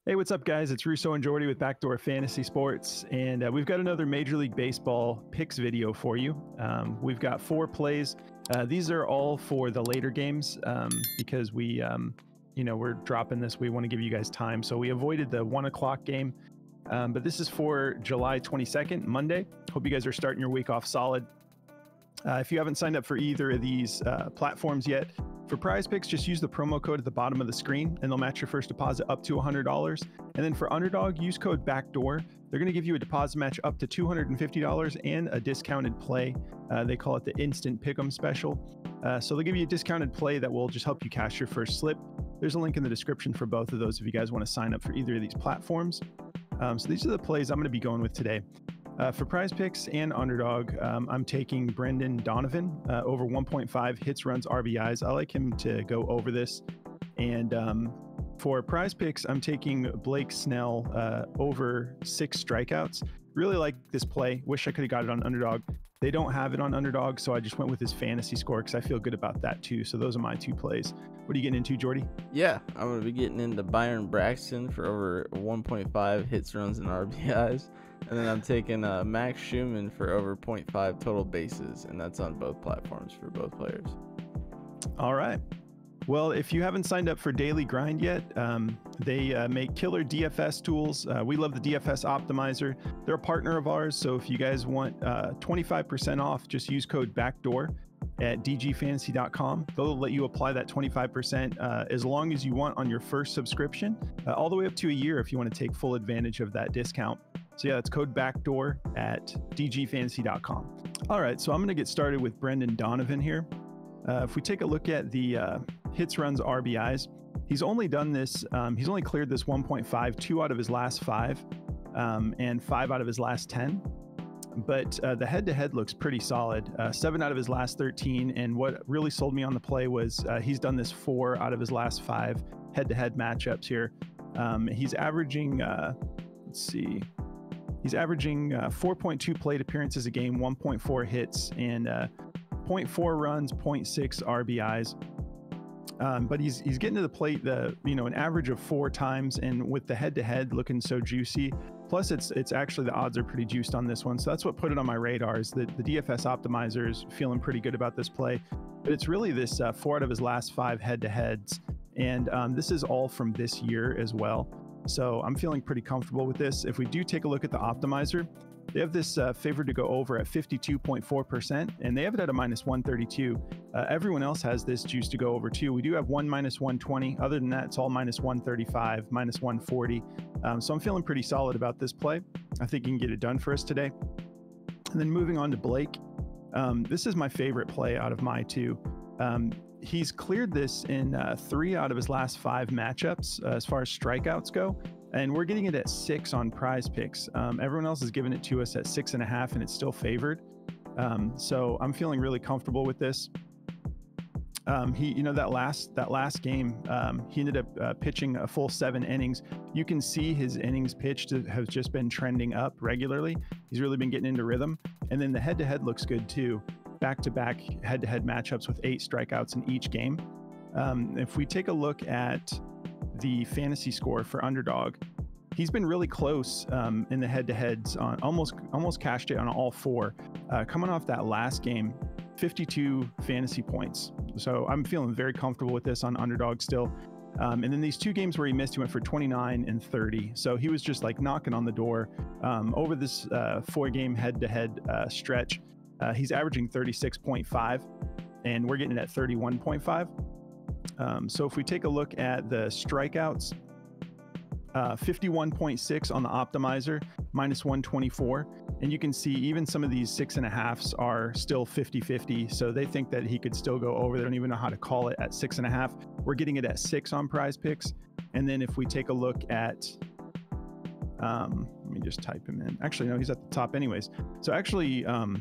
Hey, what's up, guys? It's Russo and Jordy with Backdoor Fantasy Sports, and we've got another Major League Baseball picks video for you. We've got 4 plays. These are all for the later games because we're dropping this. We want to give you guys time, so we avoided the 1 o'clock game. But this is for July 22nd, Monday. Hope you guys are starting your week off solid. If you haven't signed up for either of these platforms yet, for Prize Picks, just use the promo code at the bottom of the screen, and they'll match your first deposit up to $100. And then for Underdog, use code BACKDOOR. They're going to give you a deposit match up to $250 and a discounted play. They call it the Instant Pick'em Special. So they'll give you a discounted play that will just help you cash your first slip. There's a link in the description for both of those if you guys want to sign up for either of these platforms. So these are the plays I'm going to be going with today. For Prize Picks and Underdog, I'm taking Brendan Donovan over 1.5 hits, runs, RBIs. I like him to go over this. And for Prize Picks, I'm taking Blake Snell over 6 strikeouts. Really like this play. Wish I could have got it on Underdog. They don't have it on Underdog, so I just went with his fantasy score because I feel good about that too. So those are my 2 plays. What are you getting into, Jordy? Yeah, I'm going to be getting into Byron Braxton for over 1.5 hits, runs, and RBIs. And then I'm taking Max Schumann for over 0.5 total bases, and that's on both platforms for both players. All right. Well, if you haven't signed up for Daily Grind yet, they make killer DFS tools. We love the DFS Optimizer. They're a partner of ours, so if you guys want 25% off, just use code BACKDOOR at dgfantasy.com. They'll let you apply that 25% as long as you want on your first subscription, all the way up to a year if you want to take full advantage of that discount. So yeah, that's code BACKDOOR at dgfantasy.com. All right, so I'm going to get started with Brendan Donovan here. If we take a look at the hits, runs, RBIs, he's only done this, he's only cleared this 1.5, 2 out of his last 5, and 5 out of his last 10. But the head-to-head looks pretty solid. 7 out of his last 13, and what really sold me on the play was he's done this 4 out of his last 5 head-to-head matchups here. He's averaging, he's averaging 4.2 plate appearances a game, 1.4 hits, and 0.4 runs, 0.6 RBIs. But he's getting to the plate an average of 4 times, and with the head-to-head looking so juicy. Plus, it's actually, the odds are pretty juiced on this one, so that's what put it on my radar. Is that the DFS Optimizer is feeling pretty good about this play, but it's really this 4 out of his last 5 head-to-heads, and this is all from this year as well. So I'm feeling pretty comfortable with this. If we do take a look at the Optimizer, they have this favored to go over at 52.4%, and they have it at a -132. Everyone else has this juice to go over too. We do have one -120. Other than that, it's all -135, -140. So I'm feeling pretty solid about this play. I think you can get it done for us today. And then moving on to Blake. This is my favorite play out of my 2. He's cleared this in 3 out of his last 5 matchups as far as strikeouts go. And we're getting it at 6 on Prize Picks. Everyone else is giving it to us at 6.5, and it's still favored. So I'm feeling really comfortable with this. That last game, he ended up pitching a full 7 innings. You can see his innings pitched have just been trending up regularly. He's really been getting into rhythm. And then the head-to-head looks good too. Back-to-back head-to-head matchups with 8 strikeouts in each game. If we take a look at the fantasy score for Underdog, he's been really close in the head-to-heads, on almost cashed it on all 4. Coming off that last game, 52 fantasy points. So I'm feeling very comfortable with this on Underdog still. And then these 2 games where he missed, he went for 29 and 30. So he was just like knocking on the door. Over this 4-game head-to-head stretch, he's averaging 36.5, and we're getting it at 31.5. So if we take a look at the strikeouts, 51.6 on the Optimizer, -124. And you can see even some of these 6.5s are still 50-50. So they think that he could still go over. They don't even know how to call it at 6.5. We're getting it at 6 on Prize Picks. And then if we take a look at, let me just type him in. Actually, no, he's at the top anyways. So actually, the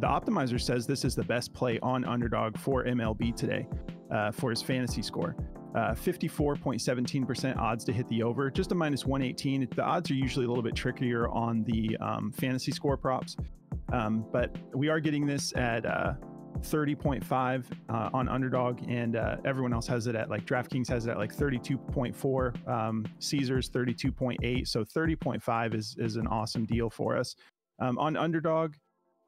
Optimizer says this is the best play on Underdog for MLB today for his fantasy score. 54.17% odds to hit the over, just a -118. The odds are usually a little bit trickier on the fantasy score props, but we are getting this at 30.5 on Underdog, and everyone else has it at, like, DraftKings has it at like 32.4, Caesars 32.8. So 30.5 is an awesome deal for us. On Underdog,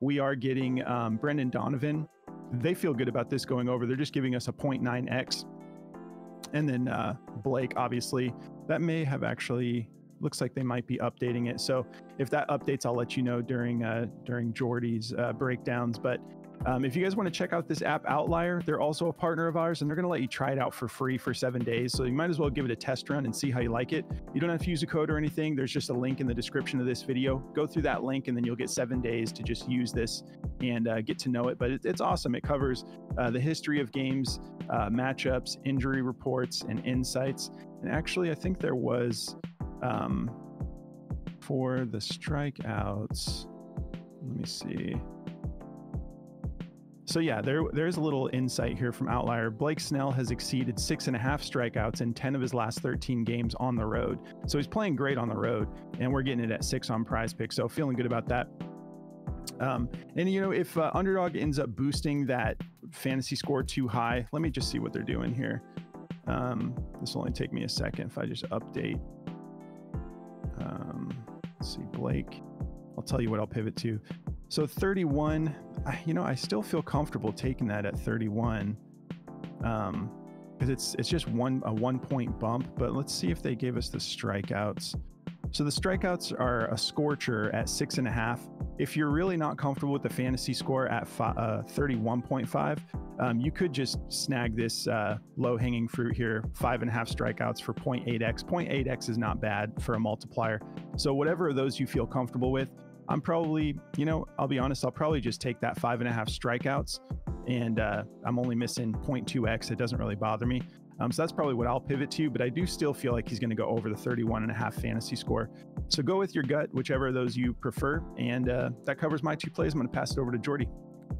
we are getting Brendan Donovan. They feel good about this going over. They're just giving us a 0.9x. And then Blake, obviously, that may have actually, looks like they might be updating it. So if that updates, I'll let you know during Jordy's breakdowns. But if you guys want to check out this app, Outlier, they're also a partner of ours, and they're going to let you try it out for free for 7 days. So you might as well give it a test run and see how you like it. You don't have to use a code or anything. There's just a link in the description of this video. Go through that link, and then you'll get 7 days to just use this and get to know it. But it's awesome. It covers the history of games, matchups, injury reports, and insights. And actually, I think there was, for the strikeouts, let me see. So yeah, there's a little insight here from Outlier. Blake Snell has exceeded 6.5 strikeouts in 10 of his last 13 games on the road. So he's playing great on the road, and we're getting it at 6 on Prize Picks. So feeling good about that. And you know, if Underdog ends up boosting that fantasy score too high, let me just see what they're doing here. This will only take me a second if I just update. Let's see, Blake. I'll tell you what I'll pivot to. So 31, you know, I still feel comfortable taking that at 31, because it's just a 1 point bump. But let's see if they gave us the strikeouts. So the strikeouts are a scorcher at 6.5. If you're really not comfortable with the fantasy score at 31.5, you could just snag this low-hanging fruit here, 5.5 strikeouts for 0.8x. 0.8x is not bad for a multiplier. So whatever of those you feel comfortable with, I'm probably, you know, I'll be honest, I'll probably just take that 5.5 strikeouts, and I'm only missing 0.2x. It doesn't really bother me. So that's probably what I'll pivot to, but I do still feel like he's going to go over the 31.5 fantasy score. So go with your gut, whichever of those you prefer. And that covers my 2 plays. I'm going to pass it over to Jordy.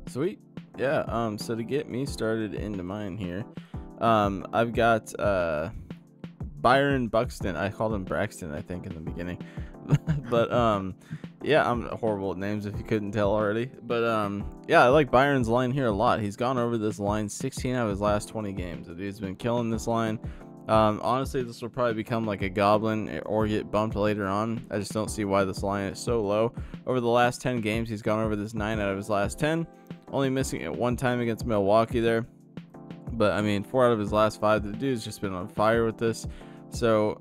Sweet. Yeah. So to get me started into mine here, I've got Byron Buxton. I called him Braxton, I think, in the beginning. But yeah, I'm horrible at names if you couldn't tell already. But yeah, I like Byron's line here a lot. He's gone over this line 16 out of his last 20 games. The dude's been killing this line. Honestly, this will probably become like a goblin or get bumped later on. I just don't see why this line is so low. Over the last 10 games, he's gone over this 9 out of his last 10. Only missing it 1 time against Milwaukee there. But I mean, 4 out of his last 5. The dude's just been on fire with this. So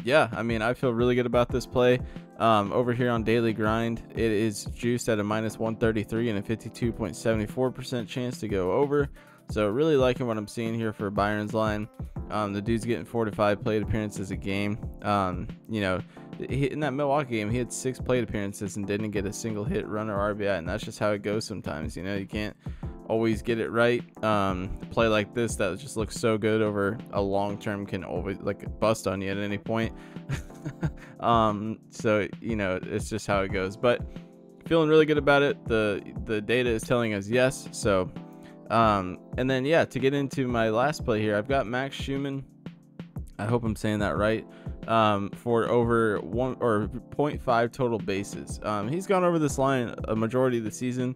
yeah, I mean, I feel really good about this play. Over here on Daily Grind, it is juiced at a -133 and a 52.74% chance to go over. So really liking what I'm seeing here for Byron's line. The dude's getting 4 to 5 plate appearances a game. You know, in that Milwaukee game, he had 6 plate appearances and didn't get a single hit, run, or RBI, and that's just how it goes sometimes. You know, you can't always get it right. Play like this that just looks so good over a long term can always like bust on you at any point. So you know, it's just how it goes. But feeling really good about it. The data is telling us yes. So and then yeah, to get into my last play here, I've got Max Schumann. I hope I'm saying that right. For over 1 or 0.5 total bases. He's gone over this line a majority of the season.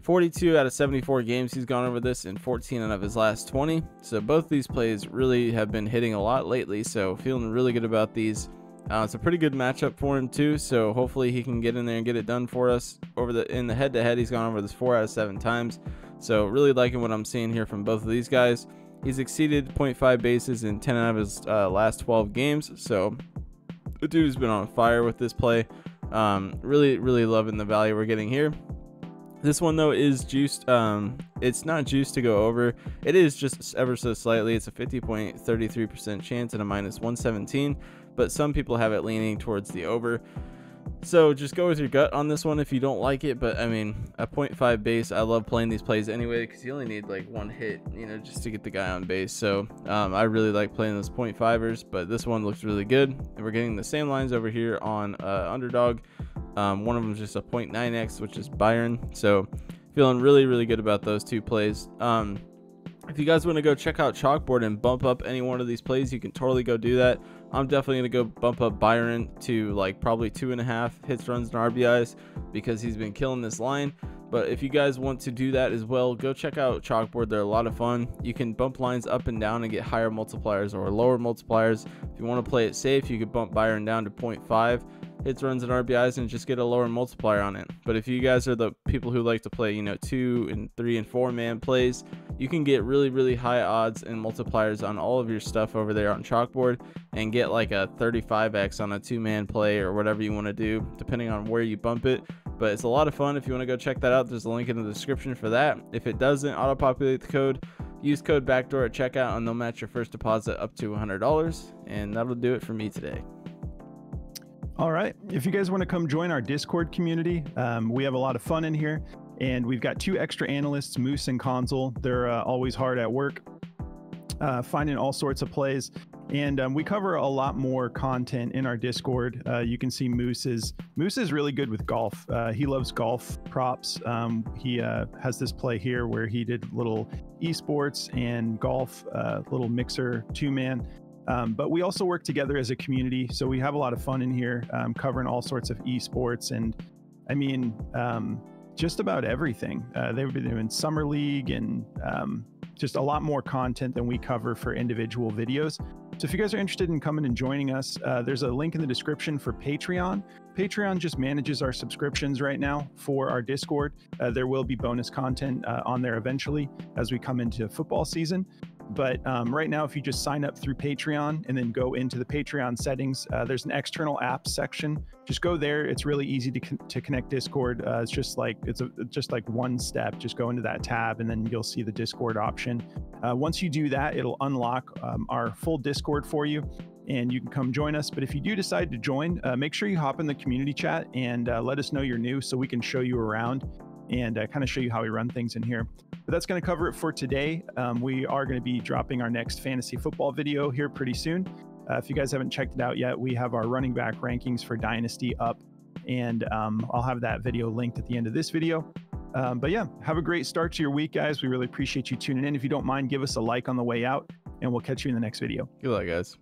42 out of 74 games he's gone over this in 14 out of his last 20. So both these plays really have been hitting a lot lately, so feeling really good about these. It's a pretty good matchup for him too, so hopefully he can get in there and get it done for us. In the head-to-head, he's gone over this 4 out of 7 times. So really liking what I'm seeing here from both of these guys. He's exceeded 0.5 bases in 10 out of his last 12 games, so the dude's been on fire with this play. Really loving the value we're getting here. This one though is juiced. It's not juiced to go over. It is just ever so slightly. It's a 50.33% chance and a -117, but some people have it leaning towards the over. So just go with your gut on this one if you don't like it. But I mean, a 0.5 base, I love playing these plays anyway because you only need like 1 hit, you know, just to get the guy on base. So I really like playing those 0.5ers, but this one looks really good. And we're getting the same lines over here on Underdog. One of them is just a 0.9x, which is Byron. So feeling really good about those 2 plays. If you guys want to go check out Chalkboard and bump up any one of these plays, you can totally go do that. I'm definitely going to go bump up Byron to like probably 2.5 hits, runs, and RBIs because he's been killing this line. But if you guys want to do that as well, go check out Chalkboard. They're a lot of fun. You can bump lines up and down and get higher multipliers or lower multipliers. If you want to play it safe, you could bump Byron down to 0.5 hits, runs, and RBIs and just get a lower multiplier on it. But if you guys are the people who like to play, you know, 2 and 3 and 4 man plays, you can get really high odds and multipliers on all of your stuff over there on Chalkboard and get like a 35x on a 2-man play or whatever you want to do, depending on where you bump it. But it's a lot of fun. If you want to go check that out, there's a link in the description for that. If it doesn't auto-populate the code, use code BACKDOOR at checkout and they'll match your first deposit up to $100. And that'll do it for me today. All right. If you guys want to come join our Discord community, we have a lot of fun in here, and we've got 2 extra analysts, Moose and Consul. They're always hard at work, finding all sorts of plays. And we cover a lot more content in our Discord. You can see Moose is really good with golf. He loves golf props. He has this play here where he did little esports and golf, little mixer 2-man. But we also work together as a community, so we have a lot of fun in here, covering all sorts of esports and, I mean, just about everything. They've been doing Summer League and just a lot more content than we cover for individual videos. So if you guys are interested in coming and joining us, there's a link in the description for Patreon. Patreon just manages our subscriptions right now for our Discord. There will be bonus content on there eventually as we come into football season. But right now, if you just sign up through Patreon and then go into the Patreon settings, there's an external apps section. Just go there. It's really easy to connect Discord. It's just like one step. Just go into that tab and then you'll see the Discord option. Once you do that, it'll unlock our full Discord for you, and you can come join us. But if you do decide to join, make sure you hop in the community chat and let us know you're new so we can show you around and kind of show you how we run things in here. But that's going to cover it for today. We are going to be dropping our next fantasy football video here pretty soon. If you guys haven't checked it out yet, we have our running back rankings for Dynasty up, and I'll have that video linked at the end of this video. But yeah, have a great start to your week, guys. We really appreciate you tuning in. If you don't mind, give us a like on the way out, and we'll catch you in the next video. Good luck, guys.